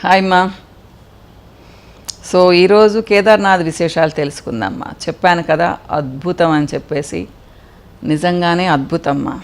Hi అమ్మా. So ఈరోజు కేదార్నాథ్ విశేషాలు తెలుసుకుందామ్మా. చెప్పాను కదా అద్భుతం అని చెప్పేసి, నిజంగానే అద్భుతమ్మా.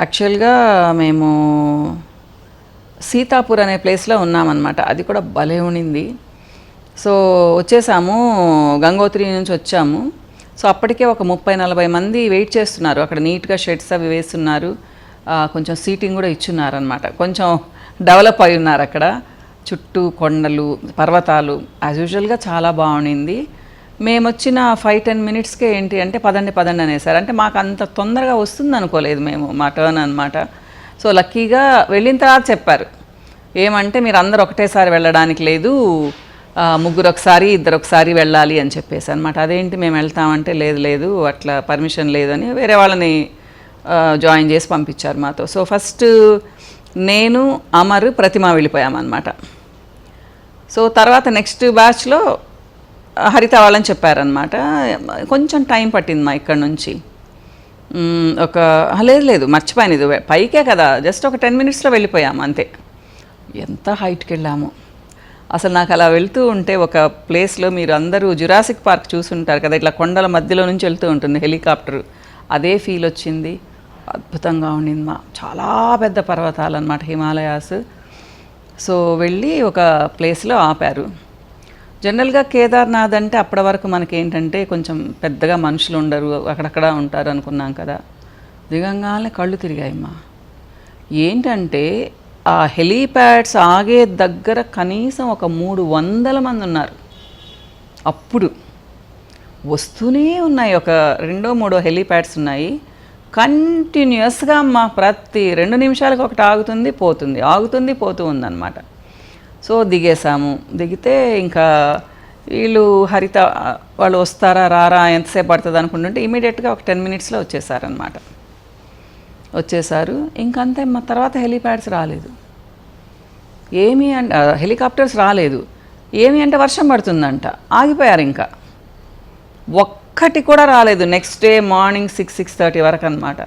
యాక్చువల్గా మేము సీతాపూర్ అనే ప్లేస్లో ఉన్నామన్నమాట. అది కూడా భలే ఉండింది. సో వచ్చేసాము, గంగోత్రి నుంచి వచ్చాము. సో అప్పటికే ఒక 30-40 మంది వెయిట్ చేస్తున్నారు అక్కడ. నీట్గా షెడ్స్ అవి వేస్తున్నారు, కొంచెం సీటింగ్ కూడా ఇచ్చున్నారనమాట. కొంచెం డెవలప్ అయి ఉన్నారు అక్కడ. చుట్టూ కొండలు, పర్వతాలు. యాజ్ యూజువల్గా చాలా బాగుండింది. మేము వచ్చిన 5-10 మినిట్స్కే ఏంటి అంటే పదండి అనేసారు. అంటే మాకు అంత తొందరగా వస్తుంది అనుకోలేదు మేము, మా టర్న్ అనమాట. సో లక్కీగా వెళ్ళిన తర్వాత చెప్పారు ఏమంటే, మీరు అందరు ఒకటేసారి వెళ్ళడానికి లేదు, ముగ్గురు ఒకసారి, ఇద్దరు ఒకసారి వెళ్ళాలి అని చెప్పేసి అనమాట. అదేంటి మేము వెళ్తామంటే లేదు అట్లా పర్మిషన్ లేదని వేరే వాళ్ళని జాయిన్ చేసి పంపించారు మాతో. సో ఫస్ట్ నేను, అమర్, ప్రతిమ వెళ్ళిపోయామన్నమాట. సో తర్వాత నెక్స్ట్ బ్యాచ్లో హరిత వాళ్ళని చెప్పారనమాట. కొంచెం టైం పట్టింది మా ఇక్కడ నుంచి. లేదు మర్చిపోయాను, ఇది పైకే కదా, జస్ట్ ఒక 10 మినిట్స్లో వెళ్ళిపోయాము అంతే. ఎంత హైట్కి వెళ్ళాము అసలు. నాకు అలా వెళ్తూ ఉంటే ఒక ప్లేస్లో, మీరు అందరూ జురాసిక్ పార్క్ చూసుంటారు కదా, ఇట్లా కొండల మధ్యలో నుంచి వెళ్తూ ఉంటుంది హెలికాప్టర్, అదే ఫీల్ వచ్చింది. అద్భుతంగా ఉండింది మా. చాలా పెద్ద పర్వతాలు అన్నమాట, హిమాలయాస్. సో వెళ్ళి ఒక ప్లేస్లో ఆపారు. జనరల్గా కేదార్నాథ్ అంటే అప్పటి వరకు మనకేంటంటే కొంచెం పెద్దగా మనుషులు ఉండరు, అక్కడక్కడ ఉంటారు అనుకున్నాం కదా. దిగంగానే కళ్ళు తిరిగాయమ్మా. ఏంటంటే ఆ హెలీప్యాడ్స్ ఆగే దగ్గర కనీసం ఒక 300 మంది ఉన్నారు. అప్పుడు వస్తూనే ఉన్నాయి, ఒక 2-3 హెలీప్యాడ్స్ ఉన్నాయి కంటిన్యూస్గా అమ్మా. ప్రతి 2 నిమిషాలకు ఒకటి ఆగుతుంది పోతుంది, ఆగుతుంది పోతూ ఉందన్నమాట. సో దిగేసాము. దిగితే ఇంకా వీళ్ళు హరిత వాళ్ళు వస్తారా రారా ఎంతసేపు పడుతుంది అనుకుంటుంటే ఇమీడియట్గా ఒక 10 మినిట్స్లో వచ్చేసారనమాట. వచ్చేసారు ఇంకంతే. మా తర్వాత హెలీప్యాడ్స్ రాలేదు, ఏమి అంటే హెలికాప్టర్స్ రాలేదు. ఏమి అంటే వర్షం పడుతుందంట, ఆగిపోయారు. ఇంకా ఒక్కటి కూడా రాలేదు. నెక్స్ట్ డే మార్నింగ్ 6-6:30 వరకు అనమాట.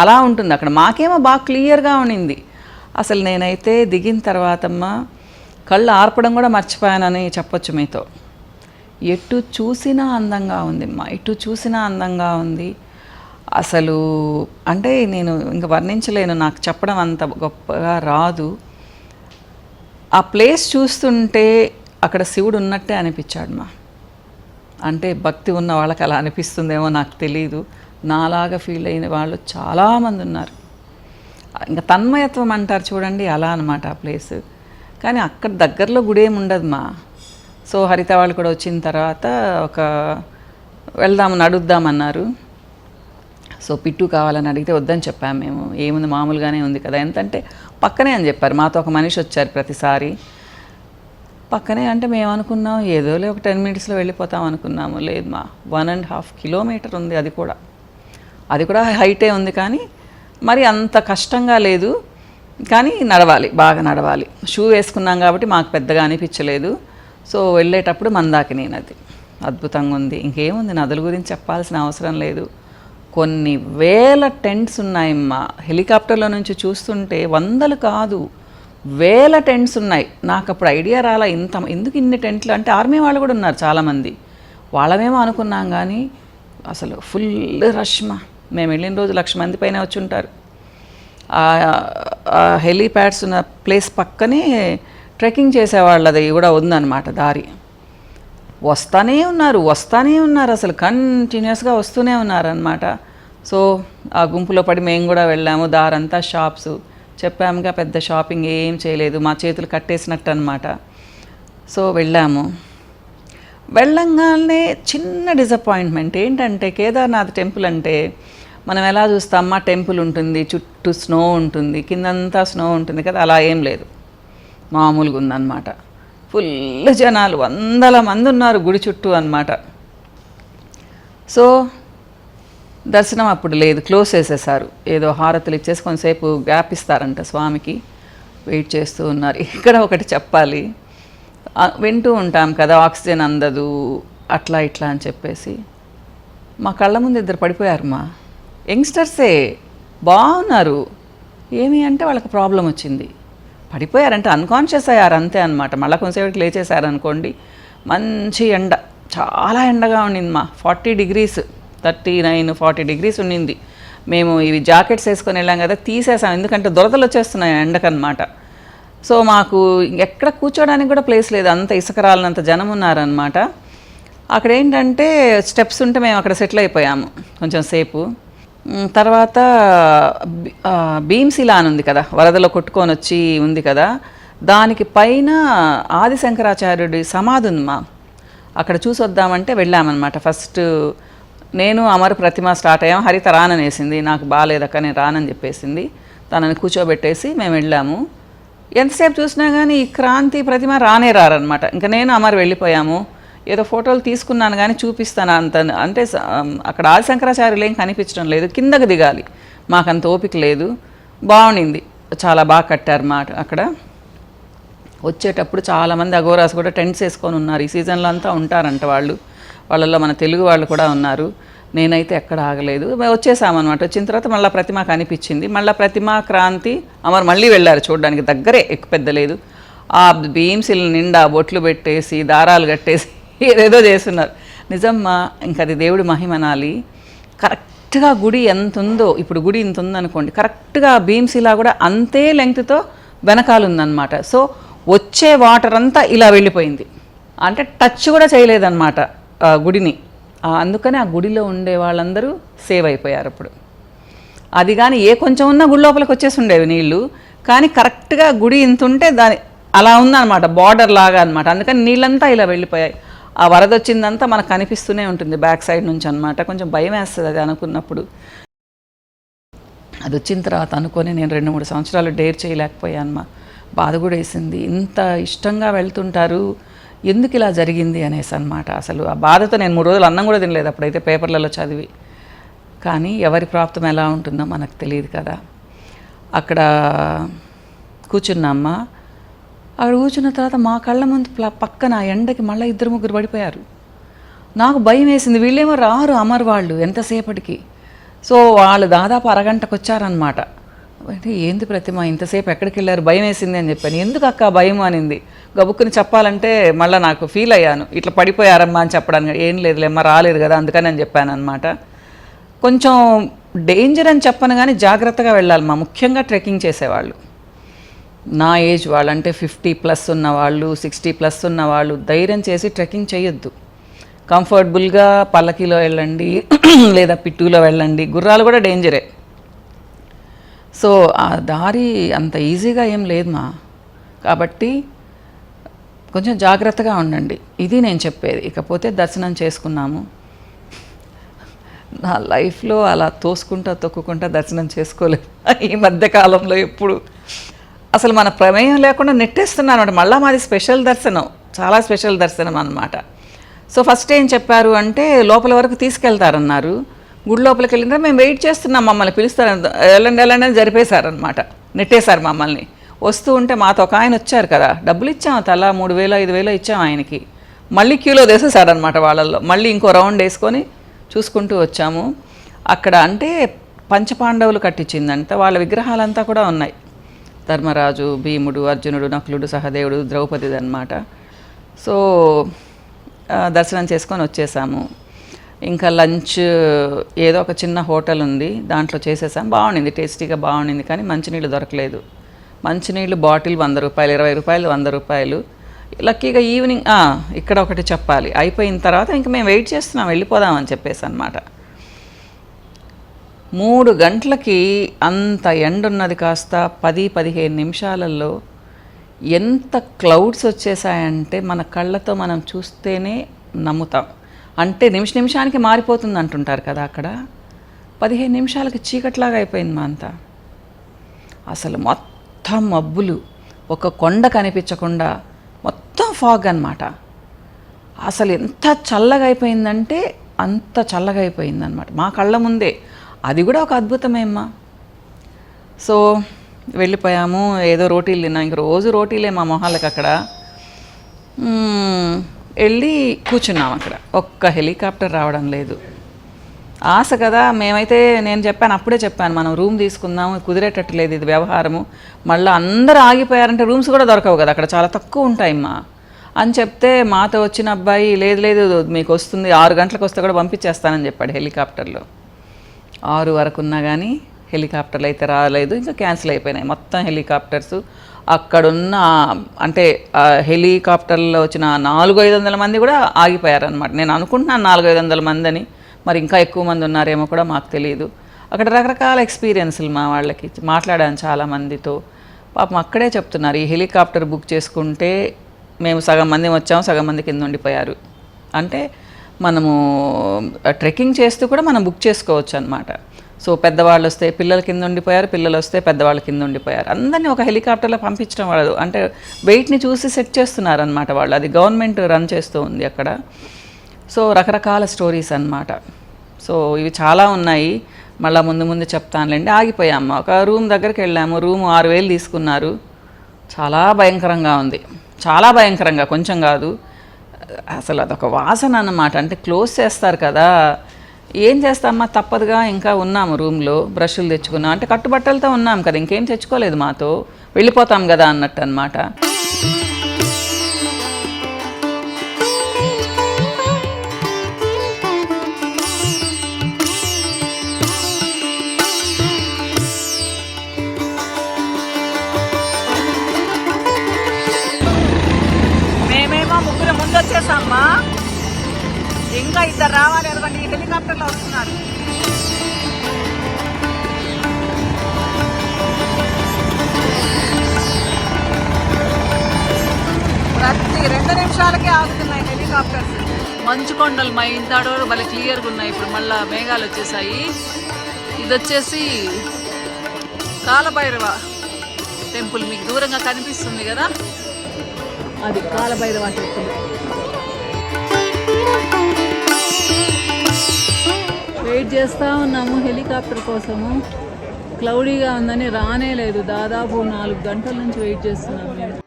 అలా ఉంటుంది అక్కడ. మాకేమో బాగా క్లియర్గా ఉండింది. అసలు నేనైతే దిగిన తర్వాతమ్మా కళ్ళు ఆర్పడం కూడా మర్చిపోయానని చెప్పొచ్చు మీతో. ఎటు చూసినా అందంగా ఉంది అమ్మా, ఎటు చూసినా అందంగా ఉంది అసలు. అంటే నేను ఇంక వర్ణించలేను, నాకు చెప్పడం అంత గొప్పగా రాదు. ఆ ప్లేస్ చూస్తుంటే అక్కడ శివుడు ఉన్నట్టే అనిపించాడు మా. అంటే భక్తి ఉన్న వాళ్ళకి అలా అనిపిస్తుందేమో నాకు తెలీదు, నాలాగా ఫీల్ అయిన వాళ్ళు చాలామంది ఉన్నారు. ఇంకా తన్మయత్వం అంటారు చూడండి, అలా అనమాట ఆ ప్లేస్. కానీ అక్కడ దగ్గరలో గుడి ఏమి ఉండదు మా. సో హరిత వాళ్ళు కూడా వచ్చిన తర్వాత వెళ్దాము నడుద్దామన్నారు. సో పిట్టు కావాలని అడిగితే వద్దని చెప్పాము మేము. ఏముంది మామూలుగానే ఉంది కదా, ఎంతంటే పక్కనే అని చెప్పారు. మాతో ఒక మనిషి వచ్చారు ప్రతిసారి. పక్కనే అంటే మేము అనుకున్నాం ఏదోలే ఒక 10 మినిట్స్లో వెళ్ళిపోతాం అనుకున్నాము. లేదు మా, 1.5 కిలోమీటర్ ఉంది. అది కూడా హైటే ఉంది, కానీ మరి అంత కష్టంగా లేదు. కానీ నడవాలి, బాగా నడవాలి. షూ వేసుకున్నాం కాబట్టి మాకు పెద్దగా అనిపించలేదు. సో వెళ్ళేటప్పుడు మందాకిని నది అద్భుతంగా ఉంది. ఇంకేముంది, నదుల గురించి చెప్పాల్సిన అవసరం లేదు. కొన్ని వేల టెంట్స్ ఉన్నాయమ్మా. హెలికాప్టర్లో నుంచి చూస్తుంటే 100 కాదు 1000 టెంట్స్ ఉన్నాయి. నాకు అప్పుడు ఐడియా రాలా ఎందుకు ఇన్ని టెంట్లు. అంటే ఆర్మీ వాళ్ళు కూడా ఉన్నారు చాలామంది. వాళ్ళమేమో అనుకున్నాం, కానీ అసలు ఫుల్ రష్మా. మేము వెళ్ళిన రోజు 1,00,000 మంది పైన వచ్చి ఉంటారు. హెలీప్యాడ్స్ ఉన్న ప్లేస్ పక్కనే ట్రెక్కింగ్ చేసేవాళ్ళది కూడా ఉందన్నమాట దారి. వస్తూనే ఉన్నారు అసలు కంటిన్యూస్గా వస్తూనే ఉన్నారనమాట. సో ఆ గుంపులో పడి మేము కూడా వెళ్ళాము. దారంతా షాప్స్. చెప్పాముగా పెద్ద షాపింగ్ ఏం చేయలేదు, మా చేతులు కట్టేసినట్టు అనమాట. సో వెళ్ళంగానే చిన్న డిసప్పాయింట్మెంట్ ఏంటంటే, కేదార్నాథ్ టెంపుల్ అంటే మనం ఎలా చూస్తాం, మా టెంపుల్ ఉంటుంది, చుట్టూ స్నో ఉంటుంది, కిందంతా స్నో ఉంటుంది కదా, అలా ఏం లేదు. మామూలుగా ఉందన్నమాట. ఫుల్ జనాలు 100 మంది ఉన్నారు గుడి చుట్టూ అన్నమాట. సో దర్శనం అప్పుడు లేదు, క్లోజ్ చేసేసారు. ఏదో హారతులు ఇచ్చేసి కొంతసేపు గ్యాప్ ఇస్తారంట స్వామికి, వెయిట్ చేస్తూ ఉన్నారు. ఇక్కడ ఒకటి చెప్పాలి, వింటూ ఉంటాం కదా ఆక్సిజన్ అందదు అట్లా ఇట్లా అని చెప్పేసి, మా కళ్ళ ముందు ఇద్దరు పడిపోయారు. మా యంగ్స్టర్సే బాగున్నారు, ఏమి అంటే వాళ్ళకి ప్రాబ్లం వచ్చింది, పడిపోయారంటే అన్కాన్షియస్ అయ్యారు అంతే అనమాట. మళ్ళీ కొంతసేపటికి లేచేసారనుకోండి, మంచి ఎండ, చాలా ఎండగా ఉండింది మా, 40 degrees 39-40 degrees ఉండింది. మేము ఇవి జాకెట్స్ వేసుకొని వెళ్ళాం కదా, తీసేసాం ఎందుకంటే దురదలు వచ్చేస్తున్నాయి ఎండకనమాట. సో మాకు ఎక్కడ కూర్చోడానికి కూడా ప్లేస్ లేదు, అంత ఇసుక రాలినంత జనం ఉన్నారనమాట. అక్కడ ఏంటంటే స్టెప్స్ ఉంటే మేము అక్కడ సెటిల్ అయిపోయాము కొంచెం సేపు. తర్వాత భీమ్శిలా అని ఉంది కదా, వరదలో కొట్టుకొని వచ్చి ఉంది కదా, దానికి పైన ఆదిశంకరాచార్యుడి సమాధి ఉంది మా, అక్కడ చూసి వద్దామంటే వెళ్ళామన్నమాట. ఫస్ట్ నేను అమర్ ప్రతిమ స్టార్ట్ అయ్యాము. హరిత రాననేసింది, నాకు బాగాలేదక్క నేను రానని చెప్పేసింది. తనని కూర్చోబెట్టేసి మేము వెళ్ళాము. ఎంతసేపు చూసినా కానీ ఈ క్రాంతి ప్రతిమ రానే రారనమాట. ఇంకా నేను అమర్ వెళ్ళిపోయాము. ఏదో ఫోటోలు తీసుకున్నాను కానీ చూపిస్తాను అంత, అంటే అక్కడ ఆదిశంకరాచార్యులు ఏం కనిపించడం లేదు, కిందకు దిగాలి, మాకంత ఓపిక లేదు. బాగుండింది, చాలా బాగా కట్టారు మాట. అక్కడ వచ్చేటప్పుడు చాలామంది అఘోరాస్ కూడా టెంట్స్ వేసుకొని ఉన్నారు, ఈ సీజన్లో అంతా ఉంటారంట వాళ్ళు, వాళ్ళల్లో మన తెలుగు వాళ్ళు కూడా ఉన్నారు. నేనైతే ఎక్కడ ఆగలేదు, వచ్చేసామన్నమాట. వచ్చిన తర్వాత మళ్ళీ ప్రతిమ కనిపించింది, మళ్ళీ ప్రతిమ క్రాంతి అమర్ మళ్ళీ వెళ్ళారు చూడడానికి, దగ్గరే, ఎక్కువ పెద్ద లేదు. ఆ భీమ్శిల నిండా బొట్లు పెట్టేసి దారాలు కట్టేసి ఏదేదో చేస్తున్నారు. నిజమ్మా, ఇంకా అది దేవుడి మహిమనాలి. కరెక్ట్గా గుడి ఎంత ఉందో, ఇప్పుడు గుడి ఇంత ఉందనుకోండి, కరెక్ట్గా భీమ్శిలా కూడా అంతే లెంగ్త్తో వెనకాల ఉందన్నమాట. సో వచ్చే వాటర్ అంతా ఇలా వెళ్ళిపోయింది, అంటే టచ్ కూడా చేయలేదన్నమాట గుడిని. అందుకని ఆ గుడిలో ఉండే వాళ్ళందరూ సేవ్ అయిపోయారు అప్పుడు. అది కానీ ఏ కొంచెం ఉన్నా గుడి లోపలికి వచ్చేసి ఉండేవి నీళ్ళు, కానీ కరెక్ట్గా గుడి ఇంత ఉంటే దాని అలా ఉందన్నమాట, బార్డర్ లాగా అనమాట. అందుకని నీళ్ళంతా ఇలా వెళ్ళిపోయాయి. ఆ వరద వచ్చిందంతా మనకు కనిపిస్తూనే ఉంటుంది బ్యాక్ సైడ్ నుంచి అనమాట. కొంచెం భయం వేస్తుంది అది అనుకున్నప్పుడు. అది వచ్చిన తర్వాత అనుకొని నేను 2-3 సంవత్సరాలు డేర్ చేయలేకపోయాను. బాధ కూడా వేసింది, ఇంత ఇష్టంగా వెళ్తుంటారు, ఎందుకు ఇలా జరిగింది అనేసి అనమాట. అసలు ఆ బాధతో నేను 3 రోజులు అన్నం కూడా తినలేదు అప్పుడైతే, పేపర్లలో చదివి. కానీ ఎవరి ప్రాప్తం ఎలా ఉంటుందో మనకు తెలియదు కదా. అక్కడ కూర్చున్నామ్మా. అక్కడ కూర్చున్న తర్వాత మా కళ్ళ ముందు పక్కన ఎండకి మళ్ళీ 2-3 పడిపోయారు. నాకు భయం వేసింది, వీళ్ళేమో రారు అమర్ వాళ్ళు ఎంతసేపటికి. సో వాళ్ళు దాదాపు అరగంటకు వచ్చారనమాట. అంటే ఏంది ప్రతిమ ఇంతసేపు ఎక్కడికి వెళ్ళారు, భయం వేసింది అని చెప్పాను. ఎందుకు అక్క భయం అనింది. గబుక్కుని చెప్పాలంటే మళ్ళీ నాకు ఫీల్ అయ్యాను, ఇట్లా పడిపోయారమ్మా అని చెప్పడానికి. ఏం లేదులేమ్మా, రాలేదు కదా అందుకని అని చెప్పాను అనమాట. కొంచెం డేంజర్ అని చెప్పను కానీ జాగ్రత్తగా వెళ్ళాలి మా, ముఖ్యంగా ట్రెక్కింగ్ చేసేవాళ్ళు, నా ఏజ్ వాళ్ళు, అంటే 50+ ఉన్నవాళ్ళు, 60+ ఉన్నవాళ్ళు ధైర్యం చేసి ట్రెక్కింగ్ చేయొద్దు. కంఫర్టబుల్గా పల్లకీలో వెళ్ళండి లేదా పిట్టూలో వెళ్ళండి. గుర్రాలు కూడా డేంజరే. సో ఆ దారి అంత ఈజీగా ఏం లేదు మా, కాబట్టి కొంచెం జాగ్రత్తగా ఉండండి, ఇది నేను చెప్పేది. ఇకపోతే దర్శనం చేసుకున్నాము. నా లైఫ్లో అలా తోసుకుంటా తొక్కుకుంటా దర్శనం చేసుకోలేదు ఈ మధ్యకాలంలో. ఎప్పుడు అసలు మన ప్రమేయం లేకుండా నెట్టేస్తున్నాను అనమాట. మళ్ళీ మాది స్పెషల్ దర్శనం, చాలా స్పెషల్ దర్శనం అన్నమాట. సో ఫస్ట్ ఏం చెప్పారు అంటే లోపల వరకు తీసుకెళ్తారన్నారు. గుడి లోపలికి వెళ్ళిన మేము వెయిట్ చేస్తున్నాం, మమ్మల్ని పిలుస్తారు, వెళ్ళండి వెళ్ళండి అని జరిపేశారనమాట, నెట్టేశారు మమ్మల్ని. వస్తూ ఉంటే మాతో ఒక ఆయన వచ్చారు కదా, డబ్బులు ఇచ్చాము, తలా 3,000-5,000 ఇచ్చాము ఆయనకి. మళ్ళీ క్యూలో వేసేసాడనమాట వాళ్ళల్లో. మళ్ళీ ఇంకో రౌండ్ వేసుకొని చూసుకుంటూ వచ్చాము. అక్కడ అంటే పంచపాండవులు కట్టించిందంట, వాళ్ళ విగ్రహాలంతా కూడా ఉన్నాయి. ధర్మరాజు, భీముడు, అర్జునుడు, నకులుడు, సహదేవుడు, ద్రౌపదిది అనమాట. సో దర్శనం చేసుకొని వచ్చేసాము. ఇంకా లంచ్ ఏదో ఒక చిన్న హోటల్ ఉంది, దాంట్లో చేసేసాం. బాగుండింది, టేస్టీగా బాగుండింది. కానీ మంచినీళ్ళు దొరకలేదు. మంచినీళ్ళు బాటిల్ 100 రూపాయలు, 20 రూపాయలు, 100 రూపాయలు. లక్కీగా ఈవినింగ్ ఇక్కడ ఒకటి చెప్పాలి, అయిపోయిన తర్వాత ఇంక మేము వెయిట్ చేస్తున్నాం, వెళ్ళిపోదామని చెప్పేసి అనమాట. 3 గంటలకి అంత ఎండ ఉన్నది కాస్త 10-15 నిమిషాలలో ఎంత క్లౌడ్స్ వచ్చేసాయంటే మన కళ్ళతో మనం చూస్తేనే నమ్ముతాం. అంటే నిమిషానికి మారిపోతుంది అంటుంటారు కదా, అక్కడ 15 నిమిషాలకి చీకట్లాగా అయిపోయింది మా అంతా. అసలు మొత్తం మబ్బులు, ఒక కొండ కనిపించకుండా మొత్తం ఫాగ్ అనమాట. అసలు ఎంత చల్లగా అయిపోయిందంటే అంత చల్లగా అయిపోయిందనమాట మా కళ్ళ ముందే. అది కూడా ఒక అద్భుతమేమ్మా. సో వెళ్ళిపోయాము, ఏదో రోటీలు తిన్నాం, ఇంక రోజు రోటీలే మా మొహాలకు అక్కడ. వెళ్ళి కూర్చున్నాం అక్కడ. ఒక్క హెలికాప్టర్ రావడం లేదు. ఆశ కదా, మేమైతే నేను చెప్పాను, అప్పుడే చెప్పాను, మనం రూమ్ తీసుకుందాము, కుదిరేటట్టు లేదు ఇది వ్యవహారము, మళ్ళీ అందరూ ఆగిపోయారంటే రూమ్స్ కూడా దొరకవు కదా అక్కడ, చాలా తక్కువ ఉంటాయమ్మా అని చెప్తే మాతో వచ్చిన అబ్బాయి లేదు లేదు మీకు వస్తుంది, 6 గంటలకు వస్తే కూడా పంపించేస్తానని చెప్పాడు హెలికాప్టర్లో. 6 వరకు ఉన్నా కానీ హెలికాప్టర్లు అయితే రాలేదు, ఇంకా క్యాన్సిల్ అయిపోయినాయి మొత్తం హెలికాప్టర్స్. అక్కడున్న అంటే హెలికాప్టర్లో వచ్చిన 400-500 మంది కూడా ఆగిపోయారనమాట. నేను అనుకుంటున్నాను 400-500 మంది అని, మరి ఇంకా ఎక్కువ మంది ఉన్నారేమో కూడా మాకు తెలియదు. అక్కడ రకరకాల ఎక్స్పీరియన్స్లు మా వాళ్ళకి మాట్లాడాను చాలామందితో. పాపం అక్కడే చెప్తున్నారు, ఈ హెలికాప్టర్ బుక్ చేసుకుంటే మేము సగం మంది వచ్చాము, సగం మంది కింద ఉండిపోయారు. అంటే మనము ట్రెక్కింగ్ చేస్తూ కూడా మనం బుక్ చేసుకోవచ్చు అనమాట. సో పెద్దవాళ్ళు వస్తే పిల్లలు కింద ఉండిపోయారు, పిల్లలు వస్తే పెద్దవాళ్ళు కింద ఉండిపోయారు. అందరినీ ఒక హెలికాప్టర్లో పంపించడం వాళ్ళు అంటే వెయిట్ని చూసి సెట్ చేస్తున్నారు అనమాట వాళ్ళు. అది గవర్నమెంట్ రన్ చేస్తూ ఉంది అక్కడ. సో రకరకాల స్టోరీస్ అన్నమాట. సో ఇవి చాలా ఉన్నాయి, మళ్ళీ ముందు ముందు చెప్తానులేండి. ఆగిపోయాము, ఒక రూమ్ దగ్గరికి వెళ్ళాము, రూమ్ 6,000 తీసుకున్నారు. చాలా భయంకరంగా ఉంది, చాలా భయంకరంగా, కొంచెం కాదు అసలు. అదొక వాసన అన్నమాట. అంటే క్లోజ్ చేస్తారు కదా, ఏం చేస్తామా తప్పదుగా. ఇంకా ఉన్నాము రూమ్లో, బ్రష్లు తెచ్చుకున్నాం, అంటే కట్టుబట్టలతో ఉన్నాం కదా, ఇంకేం తెచ్చుకోలేదు మాతో, వెళ్ళిపోతాం కదా అన్నట్టు అనమాట. మేమేమో ముగ్గురు ముందు వచ్చేసామ్మా, ఇంకా 2 రావాలి, ఎందుకంటే ఈ హెలికాప్టర్లో వస్తున్నారు. ప్రతి 2 నిమిషాలకే ఆగుతున్నాయి హెలికాప్టర్స్. మంచు కొండలు మా ఇంతాడో భలే క్లియర్గా ఉన్నాయి. ఇప్పుడు మళ్ళీ మేఘాలు వచ్చేసాయి. ఇది వచ్చేసి కాలభైరవ టెంపుల్, మీకు దూరంగా కనిపిస్తుంది కదా, అది కాలభైరవ టెంపుల్. వెయిట్ చేస్తూ ఉన్నాము హెలికాప్టర్ కోసము. క్లౌడీగా ఉందని రానే లేదు. దాదాపు 4 గంటల నుంచి వెయిట్ చేస్తున్నాము మేము.